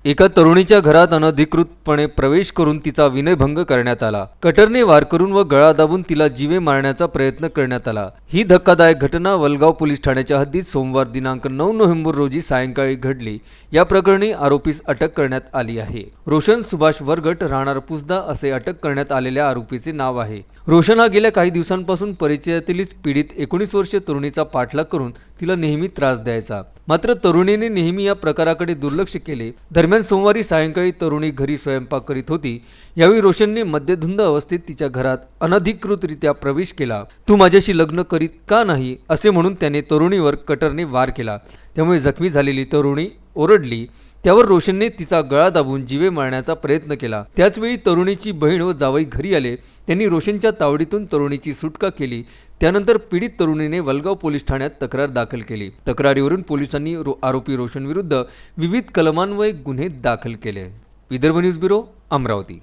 एका तरुणीच्या घरात अनधिकृतपणे प्रवेश करून तिचा विनयभंग करण्यात आला। कटरने वार करून व गळा दाबून तिला जीवे मारण्याचा प्रयत्न करण्यात आला। ही धक्कादायक घटना वलगाव पोलीस ठाण्याच्या हद्दीत सोमवार दिनांक 9 नोव्हेंबर रोजी सायंकाळी घडली। या प्रकरणी आरोपीस अटक करण्यात आली आहे। रोशन सुभाष वरगट राहणार पुसदा असे अटक करण्यात आलेल्या आरोपीचे नाव आहे। रोशन हा गेल्या काही दिवसांपासून परिचयातीलच पीडित 19 वर्षीय तरुणीचा पाठलाग करून तिला नेहमी त्रास द्यायचा। मात्र तरुणीने नेहमी या प्रकाराकडे दुर्लक्ष केले। दरम्यान सोमवारी सायंकाळी तरुणी घरी स्वयंपाक करीत होती। यावेळी रोशनने मद्यधुंद अवस्थेत तिच्या घरात अनधिकृतरित्या प्रवेश केला। तू माझ्याशी लग्न करीत का नाही असे म्हणून त्याने तरुणीवर कटरने वार केला। त्यामुळे जखमी झालेली तरुणी ओरडली। त्यावर रोशनने तिचा गळा दाबून जीवे मारण्याचा प्रयत्न केला। त्याचवेळी तरुणीची बहीण व जावई घरी आले। त्यांनी रोशनच्या तावडीतून तरुणीची सुटका केली। त्यानंतर पीडित तरुणीने वलगाव पोलीस ठाण्यात तक्रार दाखल केली। तक्रारीवरून पोलिसांनी आरोपी रोशन विरुद्ध विविध कलमान्वये गुन्हे दाखल केले। Vidarbha news bureau, Amravati.